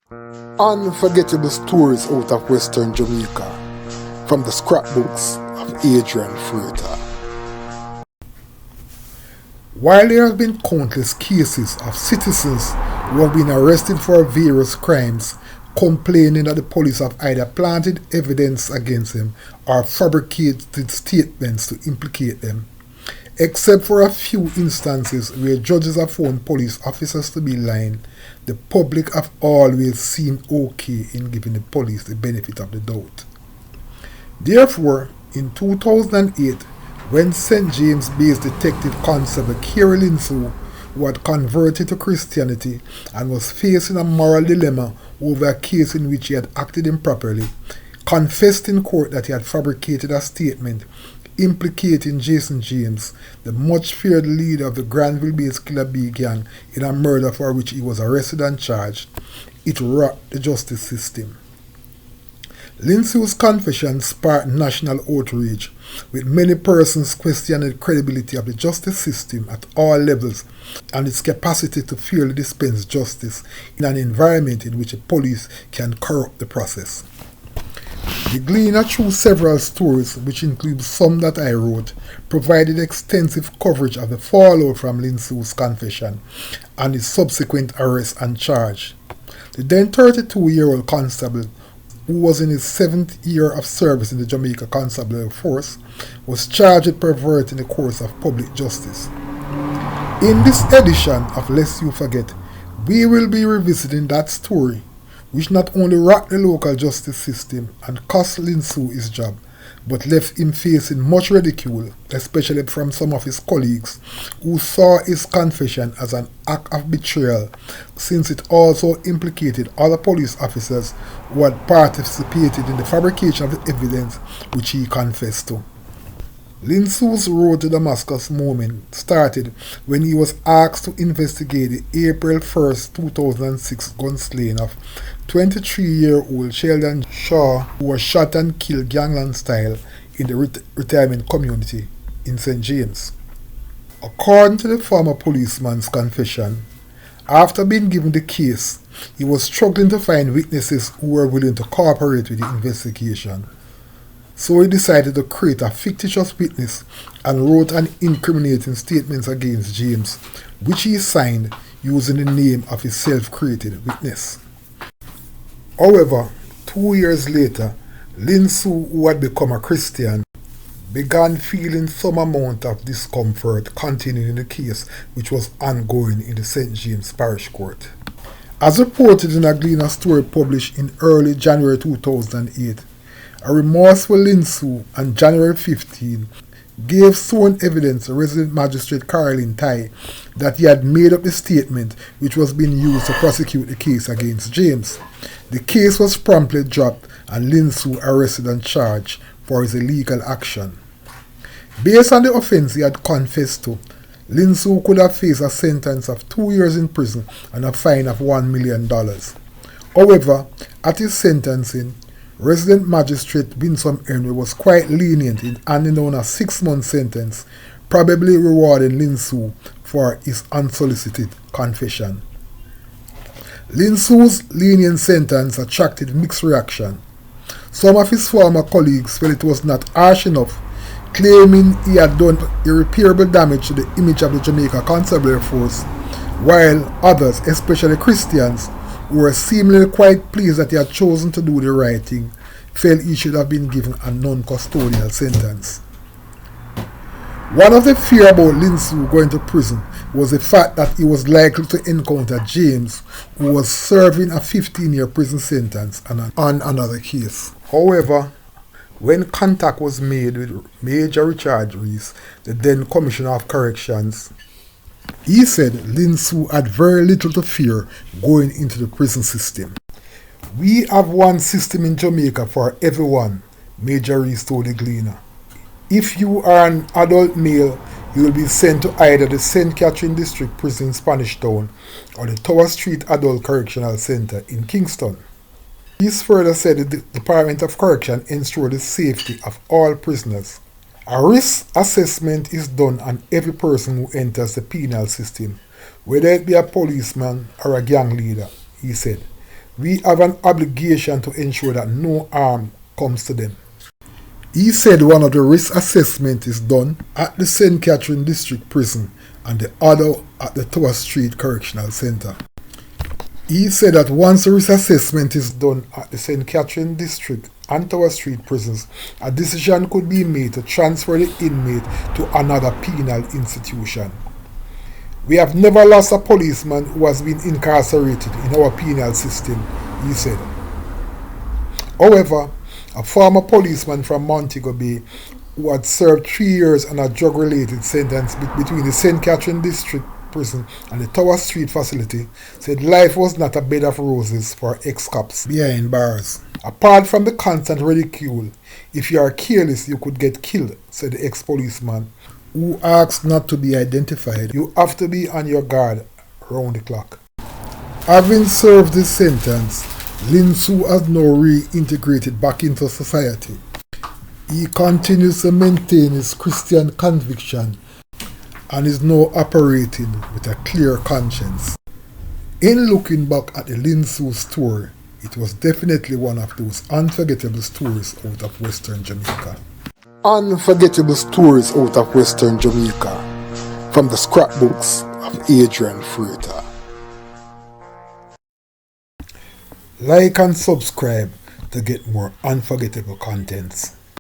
Unforgettable stories out of Western Jamaica from the scrapbooks of Adrian Freighter. While there have been countless cases of citizens who have been arrested for various crimes, complaining that the police have either planted evidence against them or fabricated statements to implicate them, except for a few instances where judges have found police officers to be lying, the public have always seemed okay in giving the police the benefit of the doubt. Therefore, in 2008, when St.James based detective constable Carey Lyn-Sue, who had converted to Christianity and was facing a moral dilemma over a case in which he had acted improperly, confessed in court that he had fabricated a statement implicating St.James, the much feared leader of the Granville-based Killer Bee gang, in a murder for which he was arrested and charged, it rocked the justice system. Lyn-Sue's confession sparked national outrage, with many persons questioning the credibility of the justice system at all levels and its capacity to fairly dispense justice in an environment in which the police can corrupt the process. The Gleaner, through several stories, which include some that I wrote, provided extensive coverage of the fallout from Lyn-Sue's confession and his subsequent arrest and charge. The then 32-year-old constable, who was in his 7th year of service in the Jamaica Constabulary Force, was charged with perverting the course of public justice. In this edition of Lest You Forget, we will be revisiting that story, which not only rocked the local justice system and cost Lyn-Sue his job, but left him facing much ridicule, especially from some of his colleagues, who saw his confession as an act of betrayal, since it also implicated other police officers who had participated in the fabrication of the evidence which he confessed to. Lyn-Sue's road to Damascus moment started when he was asked to investigate the April 1, 2006 gunslaying of 23-year-old Sheldon Shaw, who was shot and killed gangland style in the retirement community in St. James. According to the former policeman's confession, after being given the case, he was struggling to find witnesses who were willing to cooperate with the investigation. So he decided to create a fictitious witness and wrote an incriminating statement against James, which he signed using the name of his self-created witness. However, 2 years later, Lyn-Sue, who had become a Christian, began feeling some amount of discomfort continuing the case which was ongoing in the St. James Parish Court. As reported in a Gleaner story published in early January 2008, a remorseful Lyn-Sue on January 15 gave sworn evidence to resident magistrate Carey Lyn-Sue that he had made up the statement which was being used to prosecute the case against James. The case was promptly dropped and Lyn-Sue arrested and charged for his illegal action. Based on the offense he had confessed to, Lyn-Sue could have faced a sentence of 2 years in prison and a fine of $1 million. However, at his sentencing, resident magistrate Winsome Henry was quite lenient in handing down a 6-month sentence, probably rewarding Lyn-Sue for his unsolicited confession. Lyn-Sue's lenient sentence attracted mixed reaction. Some of his former colleagues felt it was not harsh enough, claiming he had done irreparable damage to the image of the Jamaica Constabulary Force, while others, especially Christians, who were seemingly quite pleased that he had chosen to do the right thing, felt he should have been given a non-custodial sentence. One of the fears about Lyn-Sue going to prison was the fact that he was likely to encounter James, who was serving a 15-year prison sentence on another case. However, when contact was made with Major Richard Rees, the then Commissioner of Corrections, he said Lyn-Sue had very little to fear going into the prison system. "We have one system in Jamaica for everyone," Major Rees told the Gleaner. "If you are an adult male, you will be sent to either the St. Catherine District Prison in Spanish Town or the Tower Street Adult Correctional Center in Kingston." Rees further said the Department of Correction ensures the safety of all prisoners. "A risk assessment is done on every person who enters the penal system, whether it be a policeman or a gang leader," he said. We have an obligation to ensure that no harm comes to them. He said one of the risk assessment is done at the St. Catherine District Prison and the other at the Tower Street Correctional Centre. He said that once the risk assessment is done at the St. Catherine District and Tower Street prisons, a decision could be made to transfer the inmate to another penal institution. We have never lost a policeman who has been incarcerated in our penal system, he said. However, a former policeman from Montego Bay who had served 3 years on a drug-related sentence between the St. Catherine District Prison and the Tower Street facility said life was not a bed of roses for ex-cops behind bars. Apart from the constant ridicule, if you are careless you could get killed, said the ex-policeman, who asked not to be identified. You have to be on your guard round the clock. Having served this sentence, Lyn-Sue has now reintegrated back into society. He continues to maintain his Christian conviction and is now operating with a clear conscience. In looking back at the Lyn-Sue story, it was definitely one of those unforgettable stories out of Western Jamaica. Unforgettable stories out of Western Jamaica from the scrapbooks of Adrian Freighter. Like and subscribe to get more unforgettable contents.